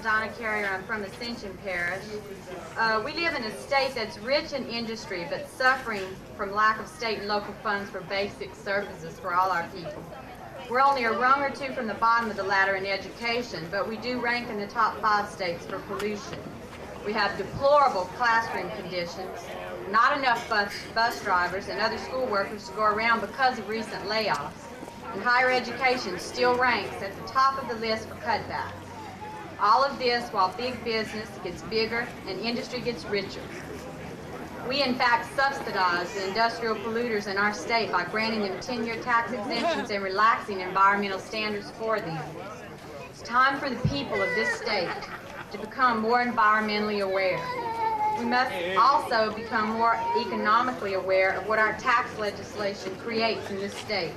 Donna Carrier. I'm from Ascension Parish. We live in a state that's rich in industry but suffering from lack of state and local funds for basic services for all our people. We're only a rung or two from the bottom of the ladder in education, but we do rank in the top 5 states for pollution. We have deplorable classroom conditions, not enough bus drivers and other school workers to go around because of recent layoffs, and higher education still ranks at the top of the list for cutbacks. All of this while big business gets bigger and industry gets richer. We in fact subsidize the industrial polluters in our state by granting them 10-year tax exemptions and relaxing environmental standards for them. It's time for the people of this state to become more environmentally aware. We must also become more economically aware of what our tax legislation creates in this state.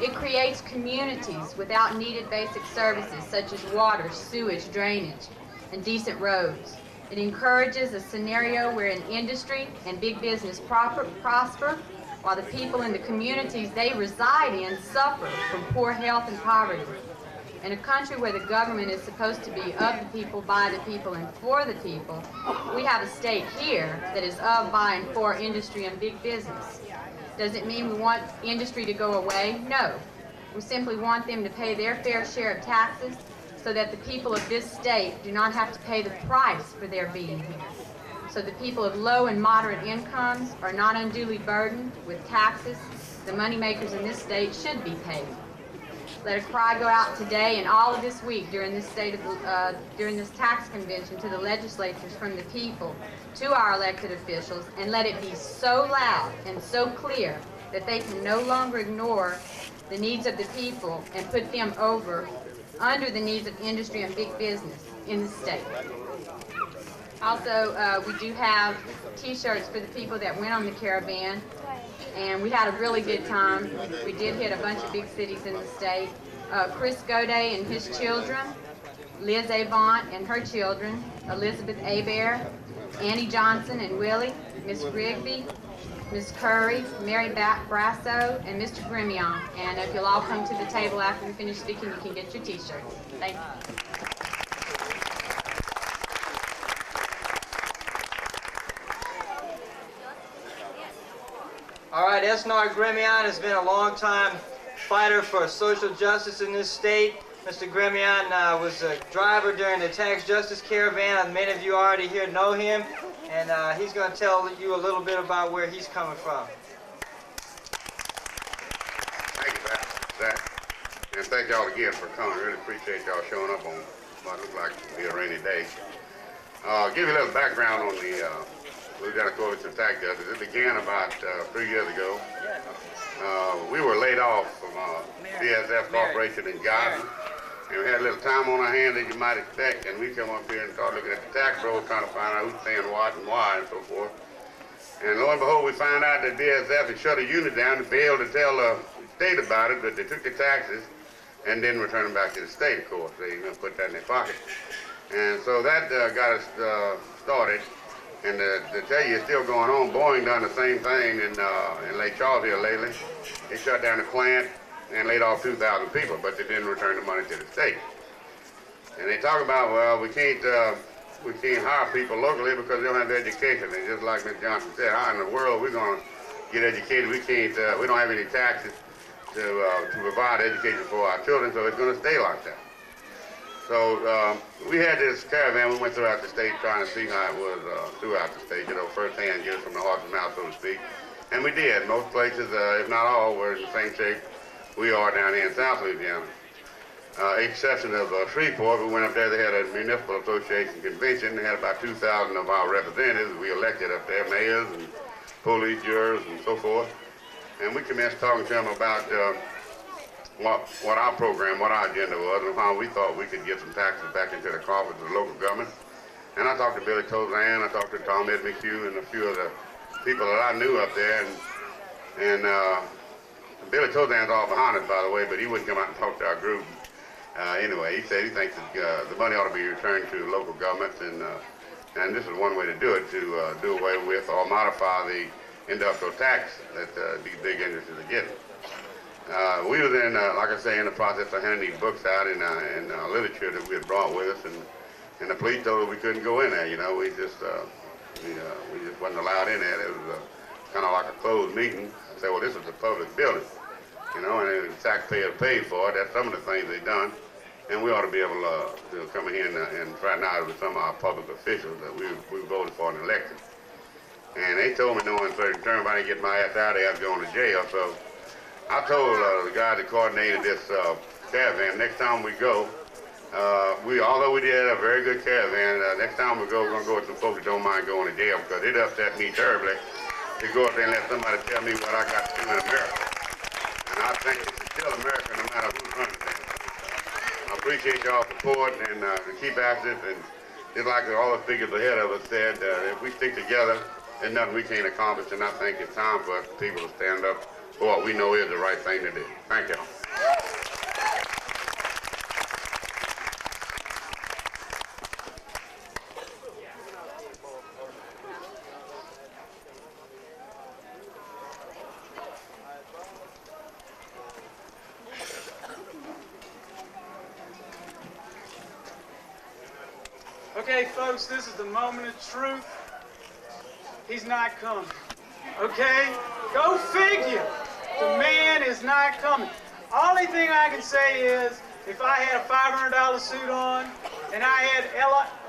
It creates communities without needed basic services such as water, sewage, drainage, and decent roads. It encourages a scenario wherein industry and big business prosper, while the people in the communities they reside in suffer from poor health and poverty. In a country where the government is supposed to be of the people, by the people, and for the people, we have a state here that is of, by, and for industry and big business. Does it mean we want industry to go away? No. We simply want them to pay their fair share of taxes so that the people of this state do not have to pay the price for their being here. So the people of low and moderate incomes are not unduly burdened with taxes the moneymakers in this state should be paid. Let a cry go out today and all of this week during this during this tax convention to the legislatures from the people to our elected officials, and let it be so loud and so clear that they can no longer ignore the needs of the people and put them under the needs of industry and big business in the state. Also, we do have t-shirts for the people that went on the caravan, and we had a really good time. We did hit a bunch of big cities in the state. Chris Goday and his children, Liz Avant and her children, Elizabeth Abair, Annie Johnson and Willie, Miss Rigby, Miss Curry, Mary Brasso, and Mr. Grimion. And if you'll all come to the table after we finish speaking, you can get your t-shirts. Thank you. All right, Esnar Grimion has been a long-time fighter for social justice in this state. Mr. Grimion was a driver during the tax justice caravan. Many of you already here know him, and he's going to tell you a little bit about where he's coming from. Thank you, Zach. And thank y'all again for coming. Really appreciate y'all showing up on what looks like to be a rainy day. Give you a little background on the Lieutenant Coalition Tax Justice. It began about 3 years ago. We were laid off from BSF Corporation in Gaza, and we had a little time on our hands that you might expect, and we come up here and start looking at the tax rolls, trying to find out who's paying what and why and so forth. And lo and behold, we found out that BSF had shut a unit down and failed to tell the state about it, but they took the taxes and didn't return them back to the state, of course. They put that in their pocket. And so that got us started. And to tell you, it's still going on. Boeing done the same thing in Lake Charles here lately. They shut down the plant and laid off 2,000 people, but they didn't return the money to the state. And they talk about, well, we can't hire people locally because they don't have the education. And just like Ms. Johnson said, how in the world we're going to get educated? We don't have any taxes to provide education for our children, so it's going to stay like that. So we had this caravan. We went throughout the state trying to see how it was throughout the state, firsthand, get it from the horse's mouth, so to speak. And we did. Most places, if not all, were in the same shape we are down here in South Louisiana. Exception of Shreveport, we went up there. They had a municipal association convention. They had about 2,000 of our representatives we elected up there, mayors and police jurors and so forth. And we commenced talking to them about what our program, what our agenda was, and how we thought we could get some taxes back into the coffers of the local government. And I talked to Billy Tozan, I talked to Tom Ed McHugh, and a few of the people that I knew up there. And Billy Tozan's all behind us, by the way, but he wouldn't come out and talk to our group. Anyway, he said he thinks that the money ought to be returned to local governments, and this is one way to do it, to do away with or modify the industrial tax that these big industries are getting. We was in, like I say, in the process of handing these books out in literature that we had brought with us, and and the police told us we couldn't go in there. You know, we just wasn't allowed in there. It was kind of like a closed meeting. I said, well, this is a public building, you know, and the taxpayers paid for it. That's some of the things they've done, and we ought to be able to come in here and try now with some of our public officials that we voted for an election. And they told me no uncertain terms, if I didn't get my ass out of there, I'd go to jail. So I told the guy that coordinated this caravan, next time we go, although we did a very good caravan, next time we go, we're going to go with some folks that don't mind going to jail, because it upset me terribly to go up there and let somebody tell me what I got to do in America. And I think it's still America no matter who's running it. I appreciate y'all's support and keep after it. And just like all the figures ahead of us said, if we stick together, there's nothing we can't accomplish. And I think it's time for us people to stand up for what we know is the right thing to do. Thank y'all. Okay, folks, this is the moment of truth. He's not coming. Okay? Go figure. The man is not coming. Only thing I can say is, if I had a $500 suit on, and I had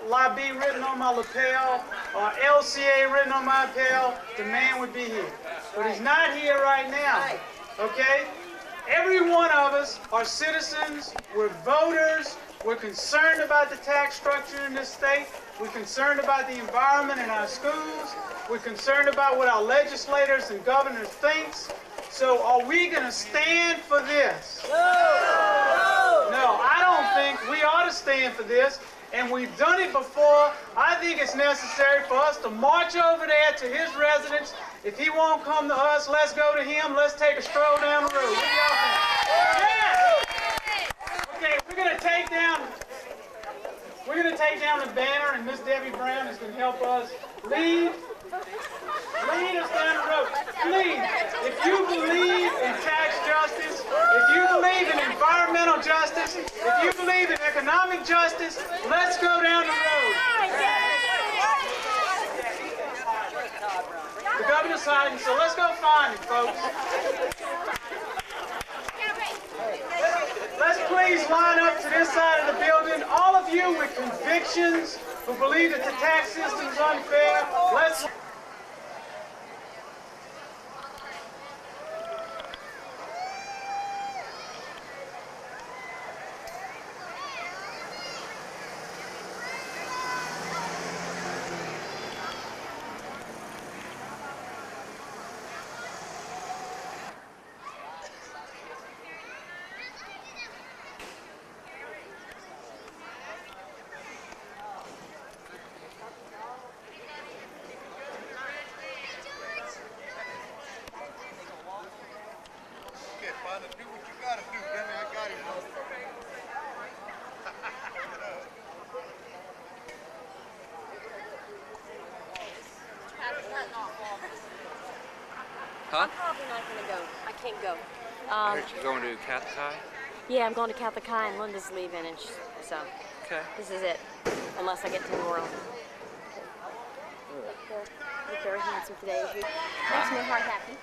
LIB written on my lapel, or LCA written on my lapel, the man would be here. But he's not here right now. Okay? Every one of us are citizens, we're voters, we're concerned about the tax structure in this state, we're concerned about the environment in our schools, we're concerned about what our legislators and governors think. So are we going to stand for this? No, I don't think we ought to stand for this. And we've done it before. I think it's necessary for us to march over there to his residence. If he won't come to us, let's go to him. Let's take a stroll down the road. What do y'all think? Yeah. Okay, we're gonna take down the banner, and Miss Debbie Brown is gonna help us lead us down the road. Please, if you believe in tax justice, if you believe in environmental justice, if you believe in economic justice, let's go down the road. The governor's hiding, so let's go find him, folks. Let's please line up to this side of the building. All of you with convictions who believe that the tax system is unfair, let's... Do what you gotta do, Jimmy. I got it. Huh? I'm probably not going to go. I can't go. Aren't you going to Catholic High? Yeah, I'm going to Catholic High, and Linda's leaving, and so Okay. this is it. Unless I get 10 more on. You're very handsome today. Makes my heart happy.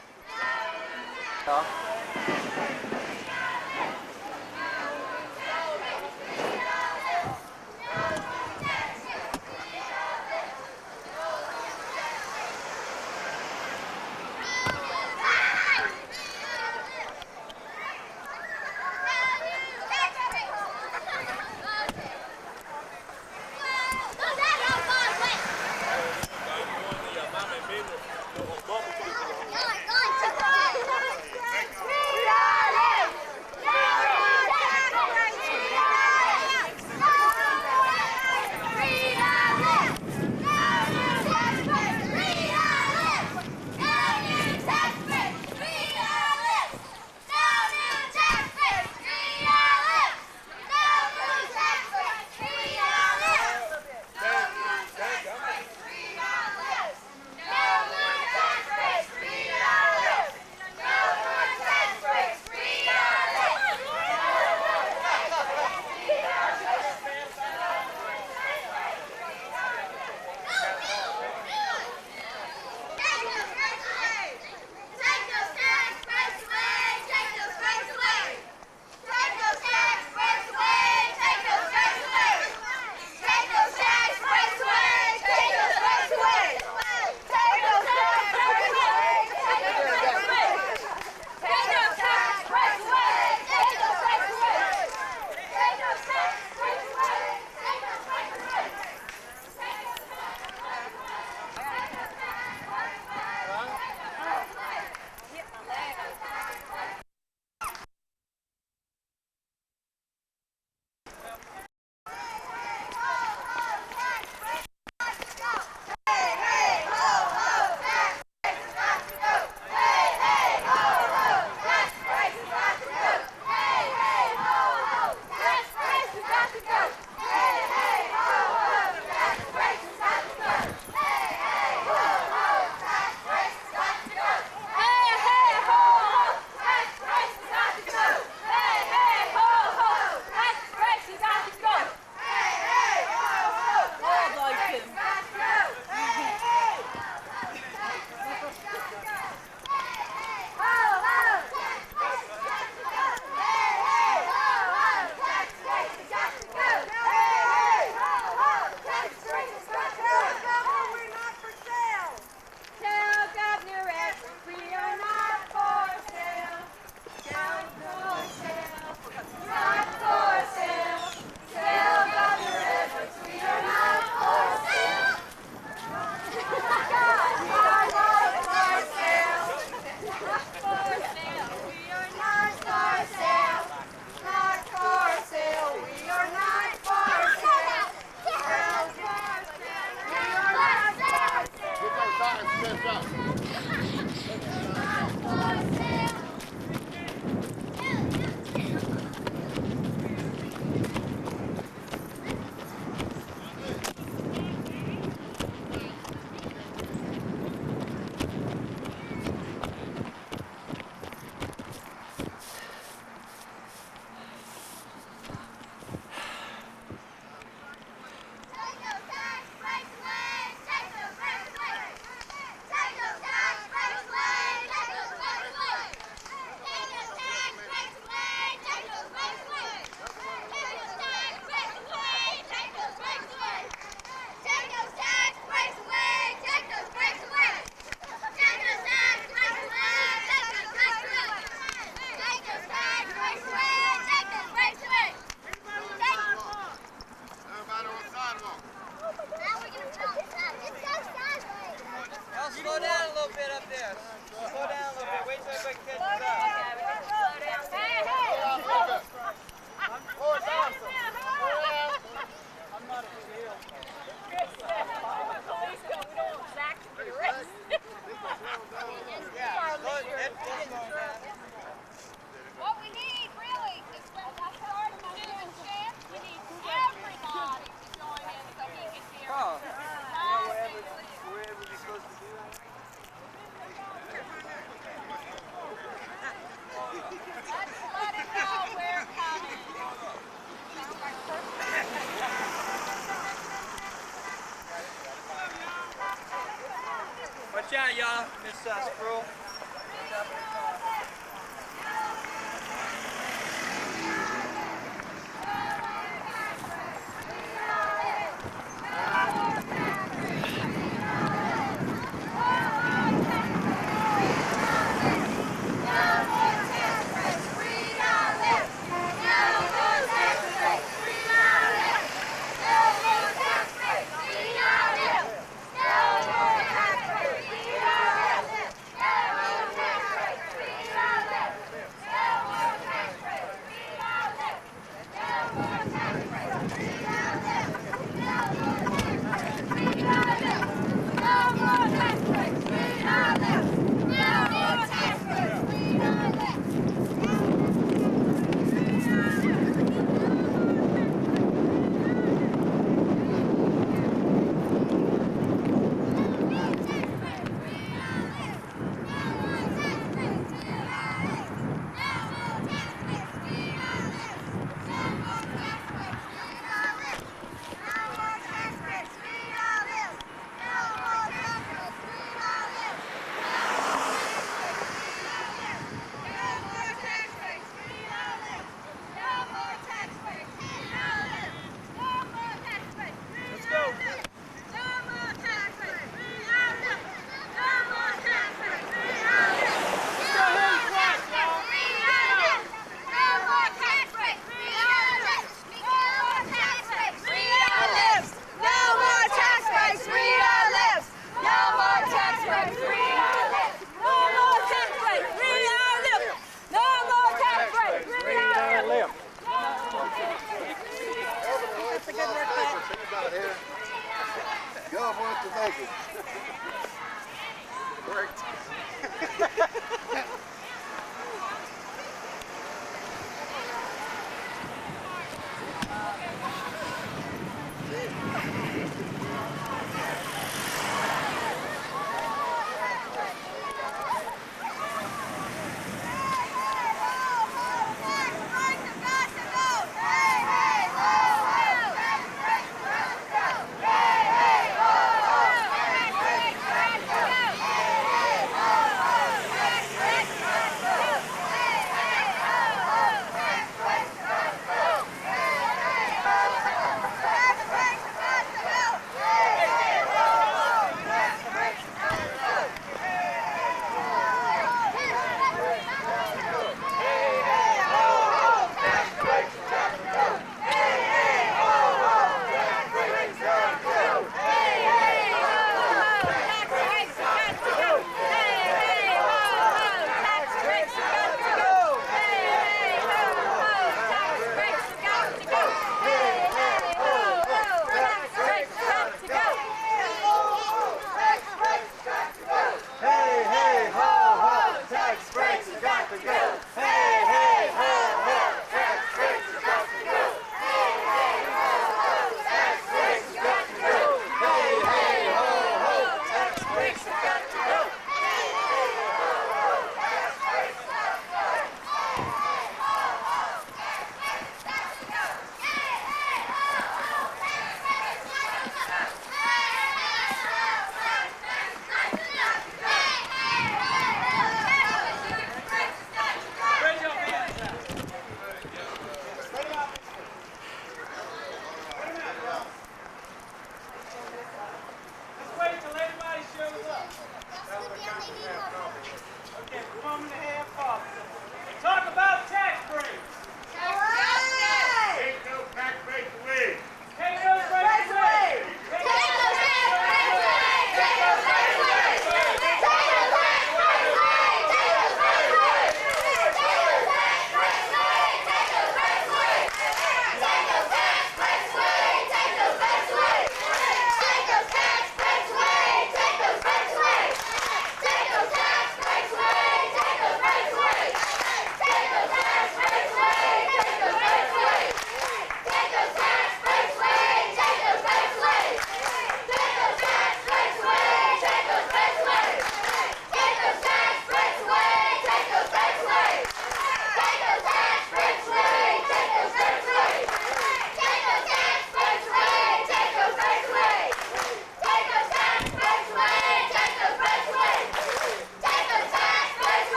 Y'all slow down a little bit up there. Slow down a little bit. Wait till everybody catches up. Hey, hey! Slow it down some. I'm not a big deal. What we need, really, is when I started my doing chant, we need everybody to join in so he can hear us. Wherever we're supposed to do that. Let's let him know we're coming. Watch out, y'all. Miss Sproul. God wants to make it. Worked.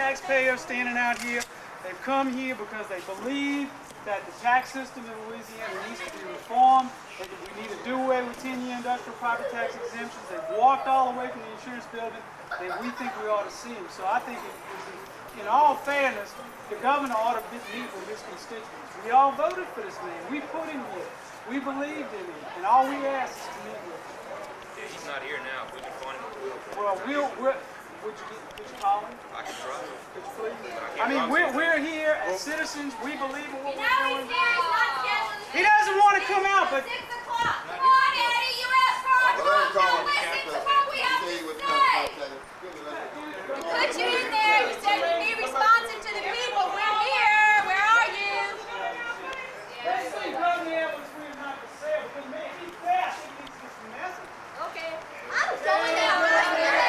taxpayers standing out here. They've come here because they believe that the tax system in Louisiana needs to be reformed, that we need to do away with 10-year industrial property tax exemptions. They've walked all the way from the insurance building, and we think we ought to see them. So I think, in all fairness, the governor ought to meet with his constituents. We all voted for this man. We put him here. We believed in him, and all we ask is to meet with him. Yeah, he's not here now. If we can find him, we'll. Well, would you call him? I can try. Could you please? I mean, we're here as citizens. We believe in what we're doing. He doesn't want to come out, but 6 o'clock. Come on, Eddie. You're at Frog Rock. Don't listen to what we have to say. We put you in there. You said you'd be responsive to the people. We're here. Where are you? let's see, Governor Edwards, we're not for sale, because man, he's fast. He needs to get some message. Okay. I'm going down right here.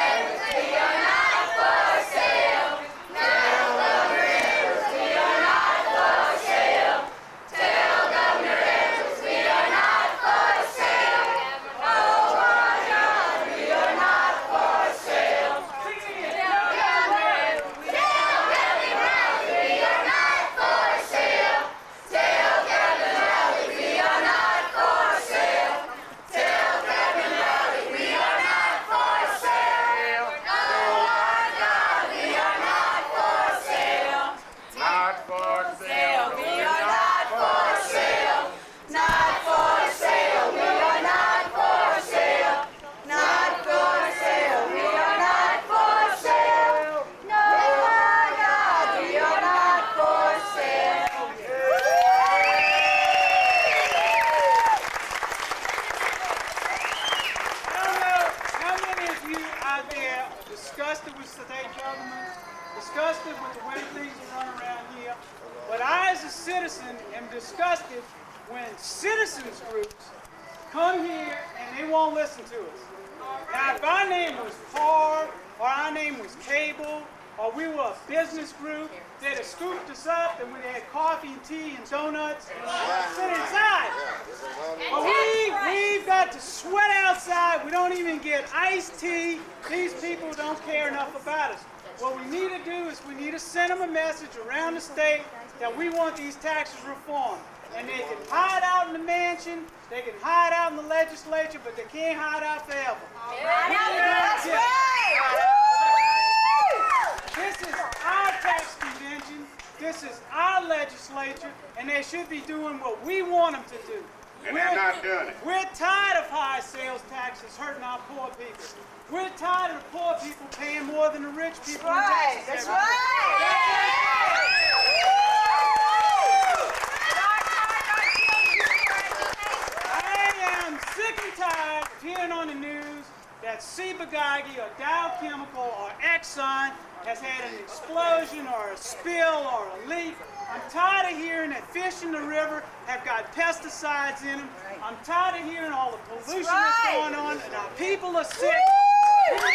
We are not for sale. Tell Governor Edwards we are not for sale. Tell Governor Edwards we are not for sale. Oh my God, we are not for sale. Tell Governor Edwards, tell Governor Rowley we are not for sale. Tell Governor Rowley we are not for sale. Tell Governor Rowley we are not for sale. Oh my God, we are not for sale. Not for sale. We are not for sale. Not for sale. We are not for sale. Not for sale. We are not for sale. No, my God, we are not for sale. I don't know how many of you out there are disgusted with state government, disgusted with the way things are run around here, but I as a citizen am disgusted when citizens groups come here and they won't listen to us. Now if our name was PAR, or our name was Cable, or we were a business group, they'd have scooped us up and we'd had coffee and tea and donuts and sit inside. But we've got to sweat outside. We don't even get iced tea. These people don't care enough about us. What we need to do is we need to send them a message around the state that we want these taxes reformed. And they can hide out in the mansion, they can hide out in the legislature, but they can't hide out forever. That's right. This is our tax convention, this is our legislature, and they should be doing what we want them to do. And they're not doing it. We're tired of high sales taxes hurting our poor people. We're tired of the poor people paying more than the rich people in taxes. That's every right. I am sick and tired of hearing on the news that Ciba-Geigy or Dow Chemical or Exxon has had an explosion or a spill or a leak. I'm tired of hearing that fish in the river have got pesticides in them. I'm tired of hearing all the pollution that's going on and our people are sick. I'll tell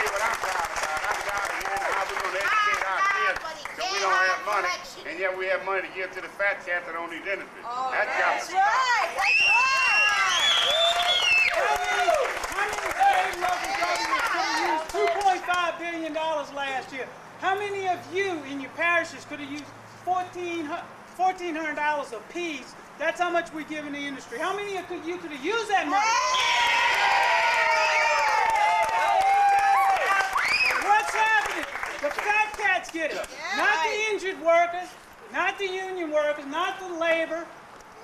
you what I'm proud about. I'm proud of hearing how we're going to educate our kids so we don't have money, and yet we have money to give to the fat cats that don't need anything. That's got to stop. How many state and local governments could have used $2.5 billion last year? How many of you in your parishes could have used $1,400 a piece? That's how much we give in the industry. How many of you could have used that money? What's happening? The fat cats get it. Not the injured workers, not the union workers, not the labor,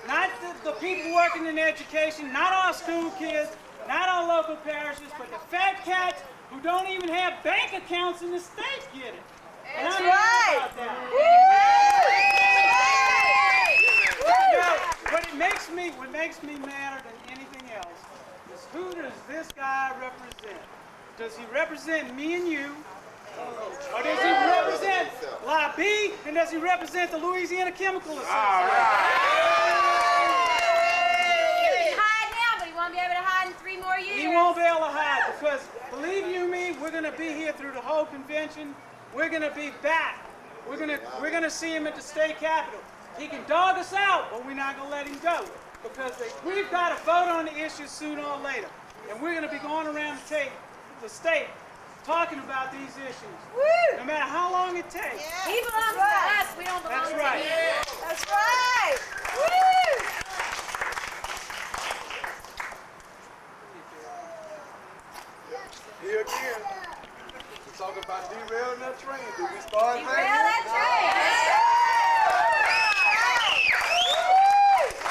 not the people working in education, not our school kids, not our local parishes, but the fat cats who don't even have bank accounts in the state get it. And I'm happy about that. Now, what makes me madder than anything else is who does this guy represent? Does he represent me and you? Or does he represent La B? And does he represent the Louisiana Chemical Association? All right. He can hide now, but he won't be able to hide in 3 more years. He won't be able to hide because, believe you me, we're going to be here through the whole convention. We're going to be back. We're going to see him at the state capitol. He can dog us out, but we're not going to let him go because we've got to vote on the issue sooner or later. And we're going to be going around the state talking about these issues. No matter how long it takes. He belongs to us. We don't belong That's to right. him. That's right. Here again, we talk about derailing that train. Do we start right Derail here? that train.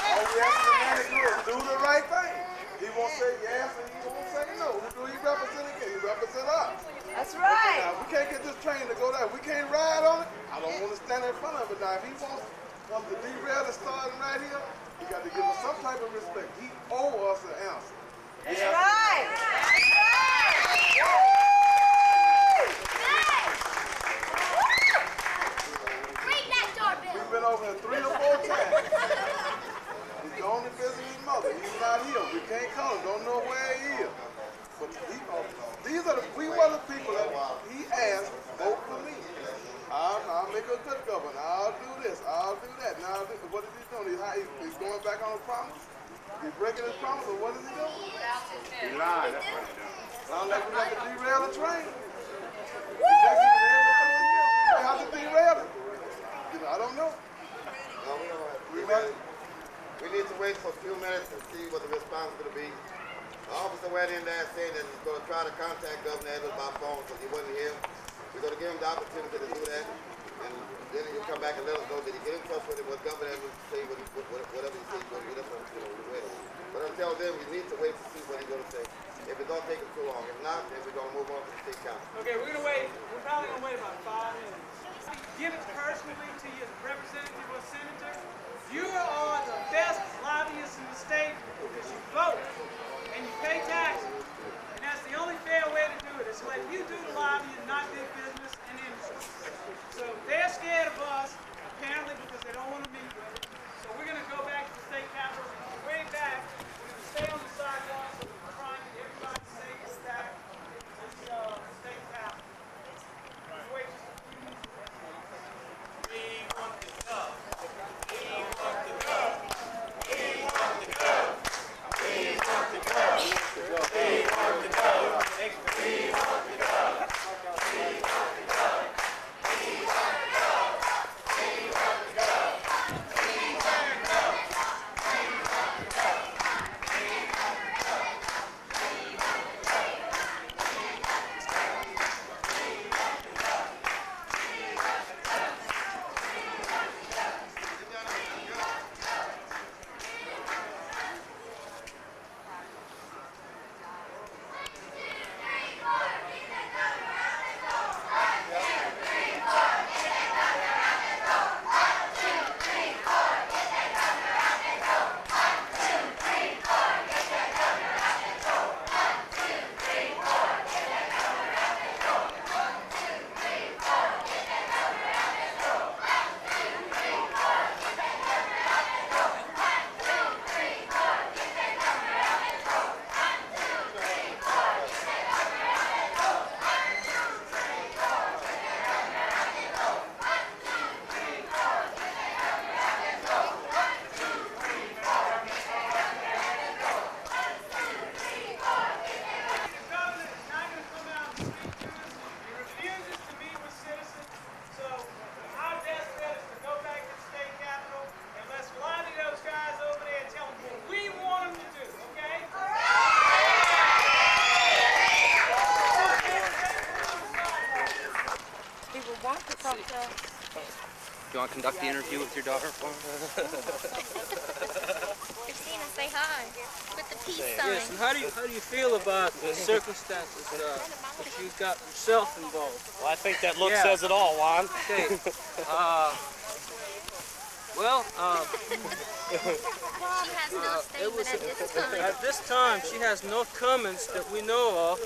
All we ask the man to do is do the right thing. He won't say yes and he won't say no. Who do he represent again? He represents us. That's right. Now, we can't get this train to go there. We can't ride on it. I don't want to stand in front of it. Now, if he wants to derail and starting right here, he got to give us some type of respect. He owes us an answer. That's right. Ring that doorbell. We've been over here 3 or 4 times. He's gone to visit his mother. He's not here. We can't call him. Don't know where he is. But we were the people that he asked, vote for me. I'll make a good governor. I'll do this. I'll do that. Now, what is he doing? He's going back on his promise. He's breaking his promise, or what is he doing? He lied, that's what he done. Sounds like we have to derail the train. We have to derail it. I don't know. No, we need to wait for a few minutes and see what the response is going to be. The officer went in there saying that he's going to try to contact Governor Edwards by phone because he wasn't here. We're going to give him the opportunity to do that, and then he'll come back and let us know that he get in touch with him, what Governor Edwards say, whatever he says, we'll get up and wait. But until then, we need to wait to see what he's going to say. If it don't take him too long, if not, then we're going to move on to the state council. Okay, we're gonna wait. We're probably gonna wait about 5 minutes. Give it personally to your representative or senator. You are the best lobbyists in the state because you vote and you pay taxes. And that's the only fair way to do it. Is let you do the lobbying, not big business and industry. So they're scared of us, apparently because they don't want to meet with us. So we're gonna go back to the state capitol, way back. We're gonna stay on the sidewalk so we can try and get everybody safe and back to the state capitol. Wait just a few minutes. We want to go. We want to go. We want to go. We want to go. We want to go. We want to go. You want to conduct the interview with your daughter? Christina, say hi. With the peace sign. Yes, and how do you feel about the circumstances that she's got herself involved? Well, I think that look says it all, Juan. Okay. Well, She has no statement at this time. at this time, she has no comments that we know of,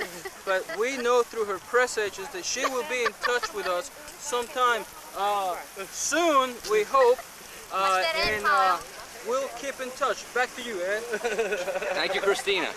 but we know through her press agents that she will be in touch with us sometime soon, we hope, and we'll keep in touch. Back to you, Ed. Thank you, Christina.